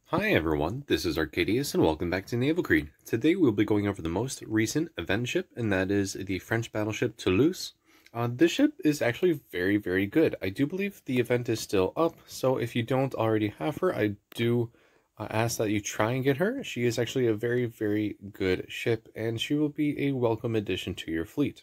Hi everyone, this is Arcadius and welcome back to Naval. Today we'll be going over the most recent event ship, and that is the French battleship Toulouse. This ship is actually very good. I do believe the event is still up, so if you don't already have her, I do ask that you try and get her. She is actually a very good ship, and she will be a welcome addition to your fleet.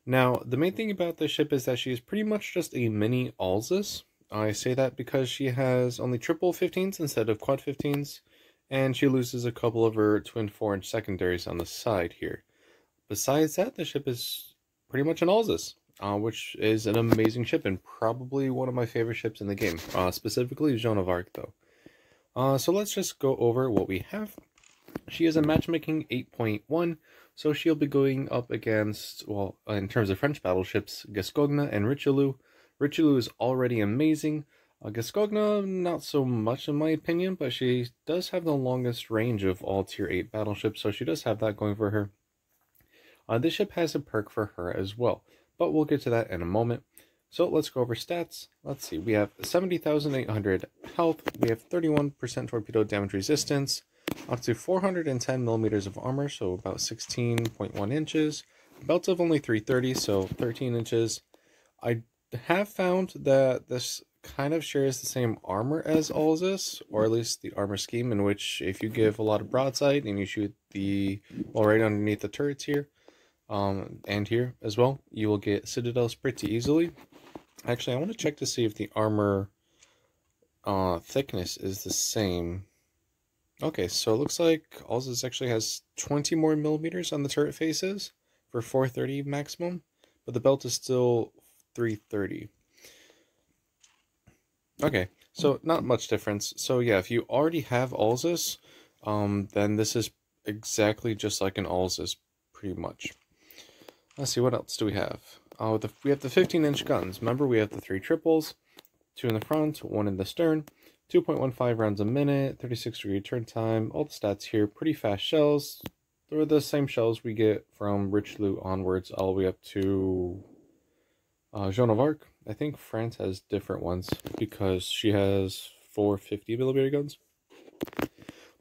Now, the main thing about this ship is that she is pretty much just a mini Alsace. I say that because she has only triple 15s instead of quad 15s, and she loses a couple of her twin 4-inch secondaries on the side here. Besides that, the ship is pretty much an Alsace, which is an amazing ship and probably one of my favorite ships in the game, specifically Joan of Arc though. So let's just go over what we have. She is a matchmaking 8.1, so she'll be going up against, well, in terms of French battleships, Gascogne and Richelieu. Richelieu is already amazing. Gascogne, not so much in my opinion, but she does have the longest range of all Tier 8 battleships, so she does have that going for her. This ship has a perk for her as well, but we'll get to that in a moment. So let's go over stats. Let's see, we have 70,800 health, we have 31% torpedo damage resistance, up to 410 millimeters of armor, so about 16.1 inches. Belt of only 330, so 13 inches. I have found that this kind of shares the same armor as Alsace, or at least the armor scheme, in which if you give a lot of broadside and you shoot well, right underneath the turrets here, and here as well, you will get citadels pretty easily. Actually, I want to check to see if the armor thickness is the same. Okay, so it looks like Alsace actually has 20 more millimeters on the turret faces for 430 maximum, but the belt is still 330. Okay, so not much difference. So yeah, if you already have Alsace, then this is exactly just like an Alsace, pretty much. Let's see, what else do we have? We have the 15-inch guns. Remember, we have the 3 triples, 2 in the front, 1 in the stern. 2.15 rounds a minute, 36-degree turn time, all the stats here, pretty fast shells. They're the same shells we get from Richelieu onwards, all the way up to Joan of Arc. I think France has different ones because she has 450mm guns.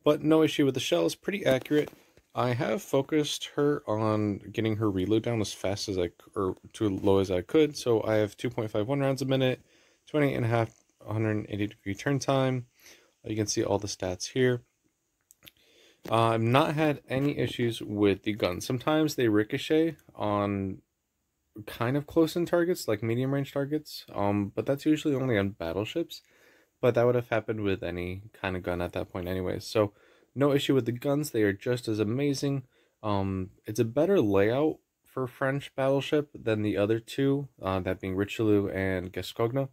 But no issue with the shells, pretty accurate. I have focused her on getting her reload down as fast as or too low as I could, so I have 2.51 rounds a minute, 28.5 180-degree turn time. You can see all the stats here. I've not had any issues with the gun. Sometimes they ricochet on kind of close-in targets, like medium-range targets, but that's usually only on battleships. But that would have happened with any kind of gun at that point anyways. So no issue with the guns. They are just as amazing. It's a better layout for French battleship than the other two, that being Richelieu and Gascogne.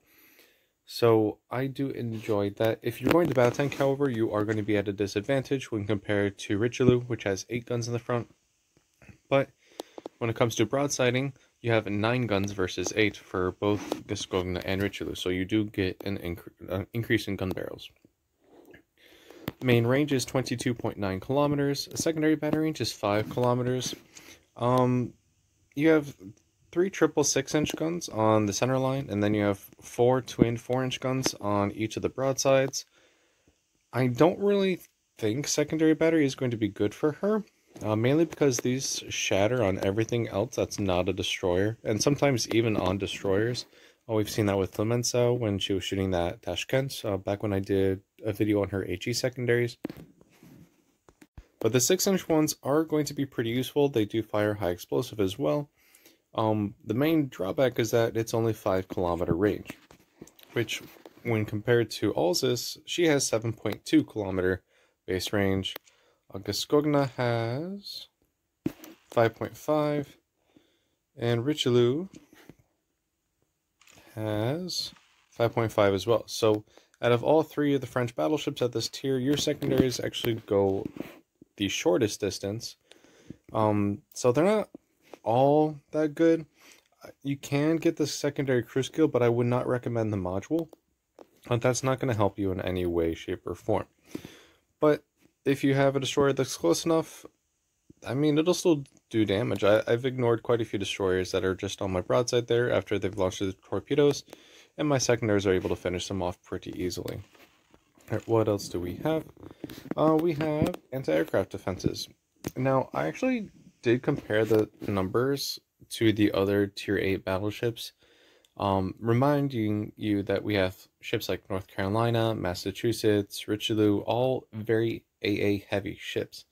So I do enjoy that. If you're going to battle tank, however, you are going to be at a disadvantage when compared to Richelieu, which has 8 guns in the front. But when it comes to broadsiding, you have 9 guns versus 8 for both Gascogne and Richelieu, so you do get an increase in gun barrels. Main range is 22.9 kilometers. Secondary battle range is 5 kilometers. You have 3 triple 6-inch guns on the center line, and then you have 4 twin 4-inch guns on each of the broadsides. I don't really think secondary battery is going to be good for her, mainly because these shatter on everything else that's not a destroyer, and sometimes even on destroyers. We've seen that with Clemenceau when she was shooting that Tashkent, back when I did a video on her HE secondaries. But the 6-inch ones are going to be pretty useful. They do fire high explosive as well. The main drawback is that it's only 5-kilometer range, which when compared to Alsace, she has 7.2 kilometer base range. Gascogne has 5.5, and Richelieu has 5.5 as well. So out of all 3 of the French battleships at this tier, your secondaries actually go the shortest distance. So they're not all that good. You can get the secondary cruise skill, but I would not recommend the module. That's not going to help you in any way, shape, or form. But if you have a destroyer that's close enough, I mean, it'll still do damage. I've ignored quite a few destroyers that are just on my broadside there after they've launched the torpedoes, and my secondaries are able to finish them off pretty easily. Alright, what else do we have? We have anti-aircraft defenses. Now, I actually did compare the numbers to the other Tier 8 battleships, reminding you that we have ships like North Carolina, Massachusetts, Richelieu, all very AA heavy ships.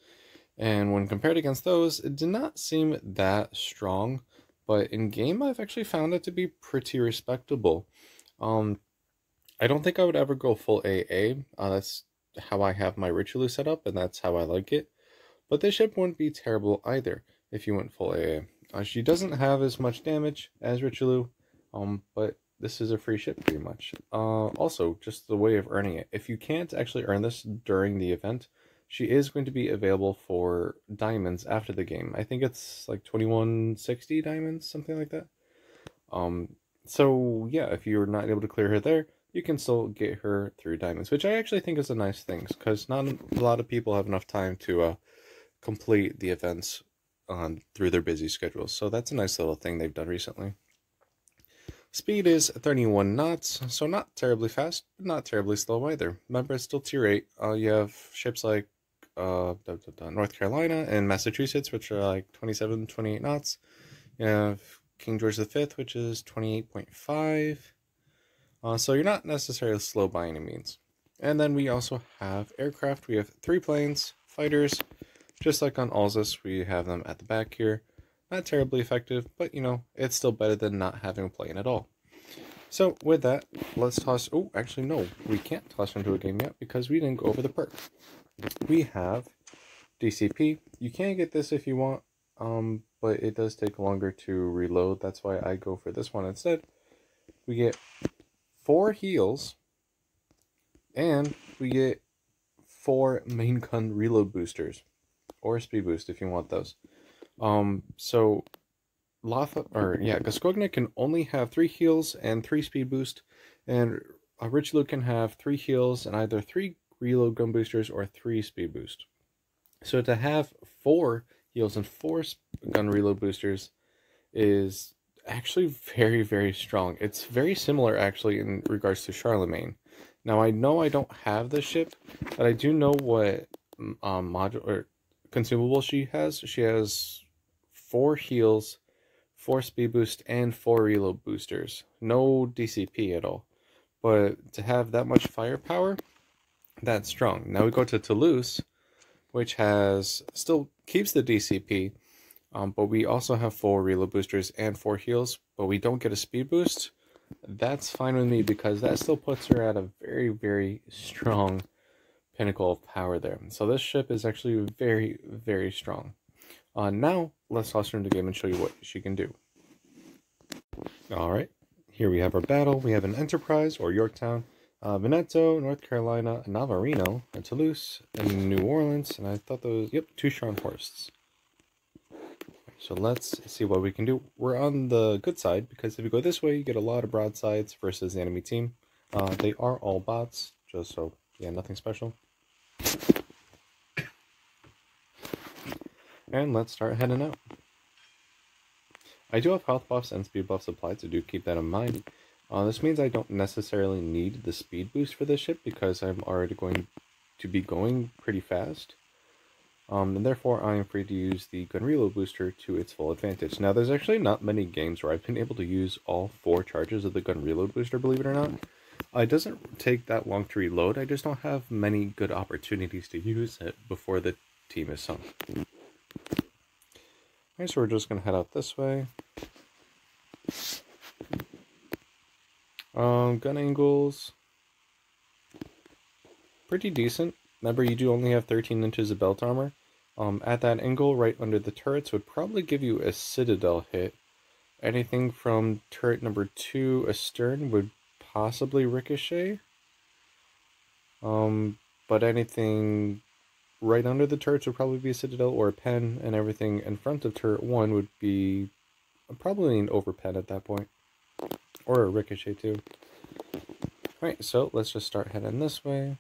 And when compared against those, it did not seem that strong, but in game I've actually found it to be pretty respectable. Um, I don't think I would ever go full AA. That's how I have my Richelieu set up, and that's how I like it. But this ship wouldn't be terrible either if you went full AA. She doesn't have as much damage as Richelieu, but this is a free ship pretty much. Also, just the way of earning it. If you can't actually earn this during the event, she is going to be available for diamonds after the game. I think it's like 2160 diamonds, something like that. Um, so yeah, if you're not able to clear her there, you can still get her through diamonds, which I actually think is a nice thing because not a lot of people have enough time to complete the events through their busy schedules. So that's a nice little thing they've done recently. Speed is 31 knots, so not terribly fast, but not terribly slow either. Remember, it's still tier 8. You have ships like North Carolina and Massachusetts, which are like 27, 28 knots. You have King George V, which is 28.5. So you're not necessarily slow by any means. And then we also have aircraft. We have 3 planes, fighters. Just like on Alsace, we have them at the back here. Not terribly effective, but you know, it's still better than not having a plane at all. So with that, let's toss... Oh, actually no, we can't toss into a game yet because we didn't go over the perk. We have DCP. You can get this if you want, but it does take longer to reload. That's why I go for this one instead. We get 4 heals, and we get 4 main gun reload boosters, or speed boost if you want those. So Gascogna can only have 3 heals and 3 speed boost, and Richelieu can have 3 heals and either 3 reload gun boosters or 3 speed boost. So to have 4 heals and 4 gun reload boosters is actually very, very strong. It's very similar actually in regards to Charlemagne. Now I know I don't have this ship, but I do know what module or consumable she has. She has 4 heals, 4 speed boost, and 4 reload boosters. No DCP at all. But to have that much firepower, that's strong. Now we go to Toulouse, which has still keeps the DCP, but we also have 4 reload boosters and 4 heals, but we don't get a speed boost. That's fine with me because that still puts her at a very, very strong pinnacle of power there. So this ship is actually very, very strong. Now, let's toss her into the game and show you what she can do. Alright, here we have our battle. We have an Enterprise, or Yorktown, Veneto, North Carolina, Navarino, and Toulouse, and New Orleans, and I thought those, yep, 2 Scharnhorsts. So let's see what we can do. We're on the good side, because if you go this way, you get a lot of broadsides versus the enemy team. They are all bots, just so, yeah, nothing special. And let's start heading out. I do have health buffs and speed buffs applied, so do keep that in mind. This means I don't necessarily need the speed boost for this ship because I'm already going to be going pretty fast. And therefore I am free to use the gun reload booster to its full advantage. Now there's actually not many games where I've been able to use all 4 charges of the gun reload booster, believe it or not. It doesn't take that long to reload, I just don't have many good opportunities to use it before the team is sunk. Alright, so we're just going to head out this way. Gun angles, pretty decent. Remember, you do only have 13 inches of belt armor. At that angle, right under the turrets, would probably give you a citadel hit. Anything from turret number 2 astern would possibly ricochet. But anything right under the turrets would probably be a citadel or a pen, and everything in front of turret 1 would be probably an overpen at that point. Or a ricochet too. Alright, so let's just start heading this way.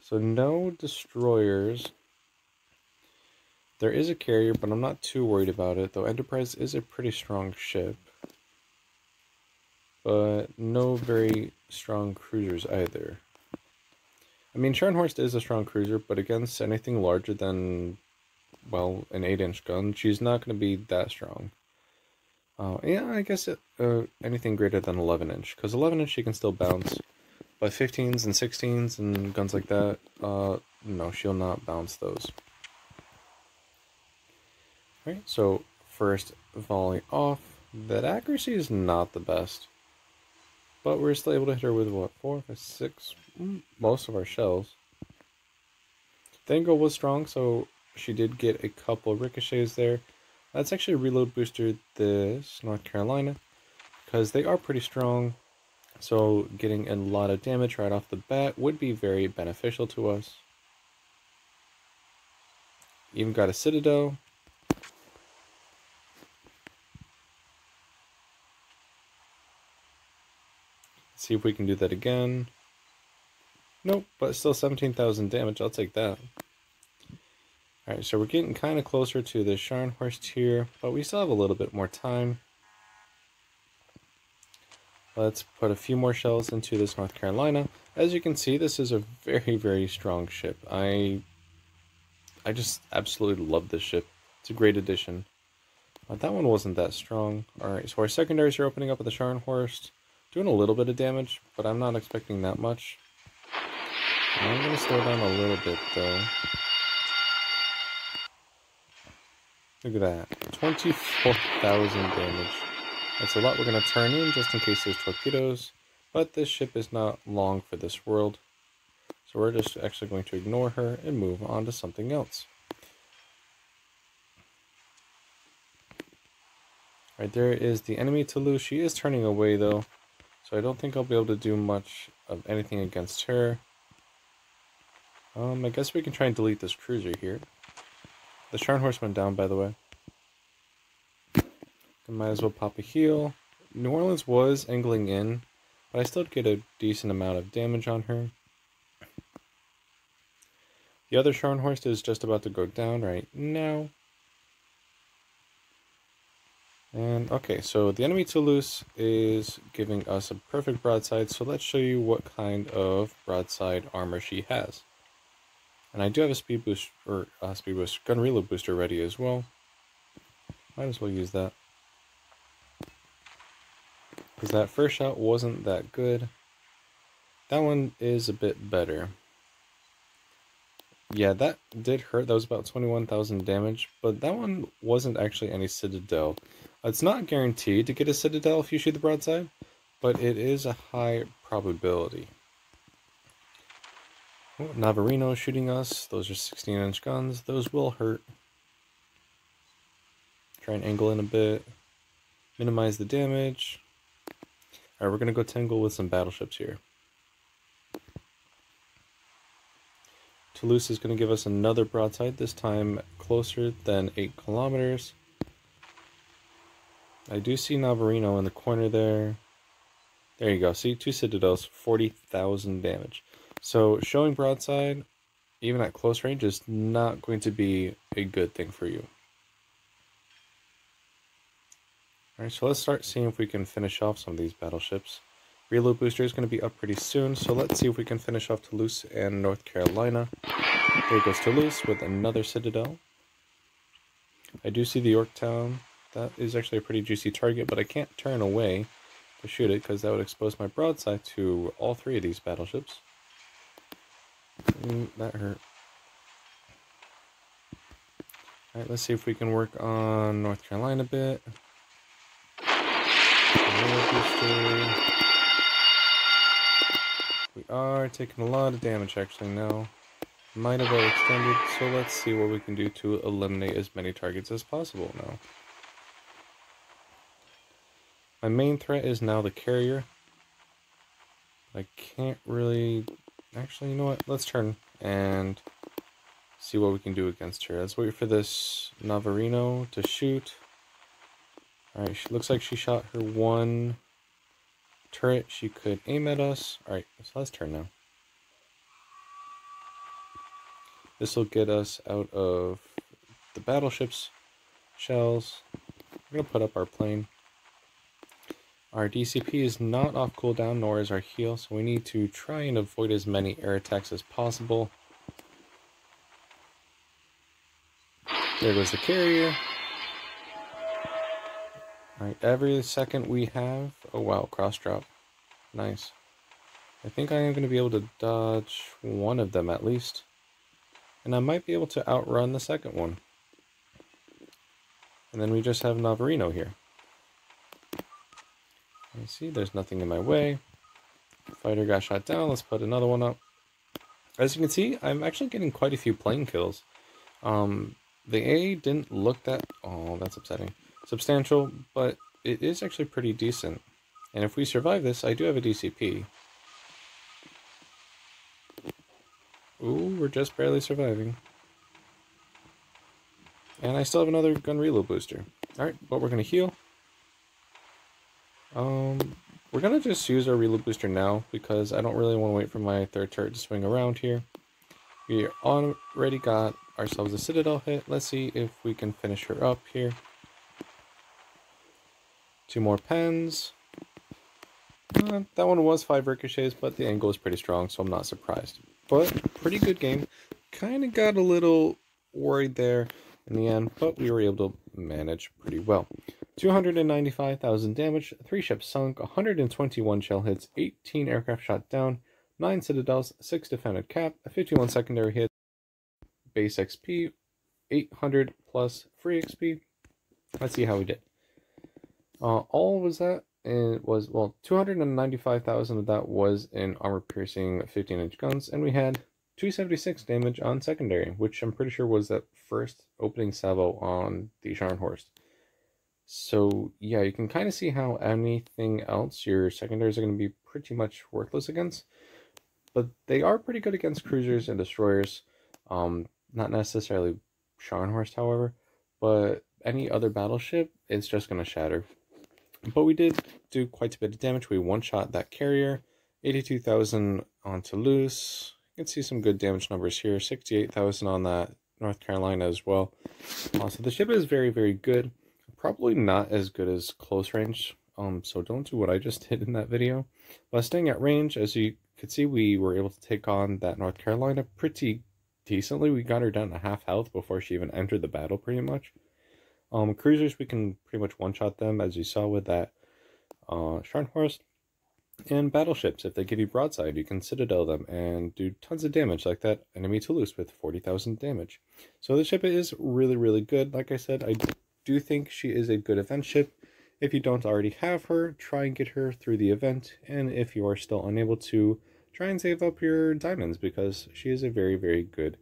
So no destroyers. There is a carrier, but I'm not too worried about it, though Enterprise is a pretty strong ship. but no very strong cruisers either. I mean, Scharnhorst is a strong cruiser, but against anything larger than, well, an 8-inch gun, she's not going to be that strong. Yeah, I guess anything greater than 11-inch, because 11-inch she can still bounce, but 15s and 16s and guns like that, no, she'll not bounce those. Alright, so first volley off. That accuracy is not the best, but we're still able to hit her with, what, 4, 5, 6, most of our shells. The angle was strong, so she did get a couple ricochets there. Let's actually reload booster this North Carolina, because they are pretty strong, so getting a lot of damage right off the bat would be very beneficial to us. Even got a Citadel. See if we can do that again. Nope, but still 17,000 damage, I'll take that. Alright, so we're getting kind of closer to the Scharnhorst here, but we still have a little bit more time. Let's put a few more shells into this North Carolina. As you can see, this is a very, very strong ship. I just absolutely love this ship. It's a great addition. That one wasn't that strong. Alright, so our secondaries are opening up with the Scharnhorst. Doing a little bit of damage, but I'm not expecting that much. I'm going to slow down a little bit, though. Look at that. 24,000 damage. That's a lot we're going to turn in, just in case there's torpedoes. But this ship is not long for this world. So we're just actually going to ignore her and move on to something else. Right there is the enemy Toulouse. She is turning away, though. So I don't think I'll be able to do much of anything against her. I guess we can try and delete this cruiser here. The Scharnhorst went down, by the way. I might as well pop a heal. New Orleans was angling in, but I still get a decent amount of damage on her. The other Scharnhorst is just about to go down right now. And okay, so the enemy Toulouse is giving us a perfect broadside, so let's show you what kind of broadside armor she has. And I do have a speed boost, or gun reload booster ready as well. Might as well use that. Because that first shot wasn't that good. That one is a bit better. Yeah, that did hurt. That was about 21,000 damage, but that one wasn't actually any Citadel. It's not guaranteed to get a Citadel if you shoot the broadside, but it is a high probability. Oh, Navarino shooting us. Those are 16-inch guns. Those will hurt. Try and angle in a bit. Minimize the damage. Alright, we're going to go tangle with some battleships here. Toulouse is going to give us another broadside, this time closer than 8 kilometers. I do see Navarino in the corner there. There you go. See, 2 Citadels, 40,000 damage. So showing broadside, even at close range, is not going to be a good thing for you. Alright, so let's start seeing if we can finish off some of these battleships. Reload booster is going to be up pretty soon, so let's see if we can finish off Toulouse and North Carolina. There goes Toulouse with another Citadel. I do see the Yorktown. That is actually a pretty juicy target, but I can't turn away to shoot it because that would expose my broadside to all 3 of these battleships. That hurt. Alright, let's see if we can work on North Carolina a bit. We are taking a lot of damage actually now. Might have overextended, so let's see what we can do to eliminate as many targets as possible now. My main threat is now the carrier. I can't really... Actually, you know what? Let's turn and see what we can do against her. Let's wait for this Navarino to shoot. Alright, she looks like she shot her 1 turret she could aim at us. Alright, so let's turn now. This will get us out of the battleship's shells. We're going to put up our plane. Our DCP is not off cooldown, nor is our heal, so we need to try and avoid as many air attacks as possible. There goes the carrier. Alright, every second we have... Oh wow, cross drop. Nice. I think I am going to be able to dodge one of them at least. And I might be able to outrun the second one. And then we just have Navarino here. I see, there's nothing in my way. Fighter got shot down, let's put another one up. As you can see, I'm actually getting quite a few plane kills. The A didn't look that... Oh, that's upsetting. Substantial, but it is actually pretty decent. And if we survive this, I do have a DCP. Ooh, we're just barely surviving. And I still have another gun reload booster. Alright, but we're going to heal. We're going to just use our reload booster now, because I don't really want to wait for my third turret to swing around here. We already got ourselves a Citadel hit. Let's see if we can finish her up here. 2 more pens. That one was 5 ricochets, but the angle is pretty strong, so I'm not surprised. But, pretty good game. Kind of got a little worried there in the end, but we were able to manage pretty well. 295,000 damage, 3 ships sunk, 121 shell hits, 18 aircraft shot down, 9 citadels, 6 defended cap, 51 secondary hits, base XP, 800 plus free XP. Let's see how we did. All was that? It was, well, 295,000 of that was in armor-piercing 15-inch guns, and we had 276 damage on secondary, which I'm pretty sure was that first opening salvo on the Scharnhorst. So, yeah, you can kind of see how anything else, your secondaries are going to be pretty much worthless against. But they are pretty good against cruisers and destroyers. Not necessarily Scharnhorst, however, but any other battleship, it's just going to shatter. But we did do quite a bit of damage. We one-shot that carrier, 82,000 on Toulouse. You can see some good damage numbers here, 68,000 on that North Carolina as well. So the ship is very, very good. Probably not as good as close range, so don't do what I just did in that video. But staying at range, as you could see, we were able to take on that North Carolina pretty decently. We got her down to half health before she even entered the battle, pretty much. Cruisers, we can pretty much one-shot them, as you saw with that Scharnhorst. And battleships, if they give you broadside, you can citadel them and do tons of damage, like that enemy Toulouse with 40,000 damage. So the ship is really, really good. Like I said, I do think she is a good event ship. If you don't already have her, try and get her through the event. And if you are still unable to, try and save up your diamonds, because she is a very, very good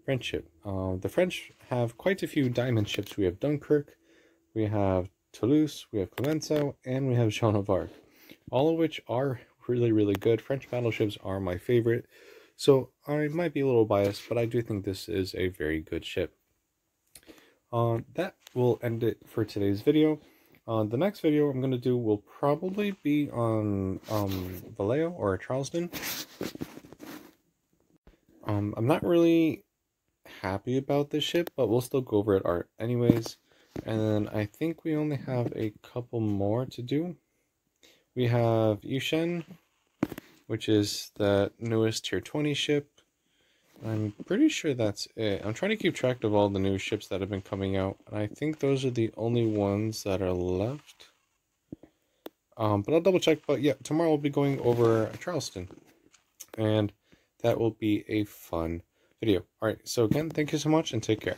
French ship. The French have quite a few diamond ships. We have Dunkirk, we have Toulouse, we have Clemenceau, and we have Jeanne of Arc. All of which are really, really good. French battleships are my favorite. So I might be a little biased, but I do think this is a very good ship. That will end it for today's video. The next video I'm going to do will probably be on Vallejo or Charleston. I'm not really happy about this ship, but we'll still go over it anyways. And then I think we only have a couple more to do. We have Yushen, which is the newest tier 20 ship. I'm pretty sure that's it. I'm trying to keep track of all the new ships that have been coming out, and I think those are the only ones that are left. But I'll double check. But yeah, tomorrow we'll be going over Charleston, and that will be a fun video. Alright, so again, thank you so much, and take care.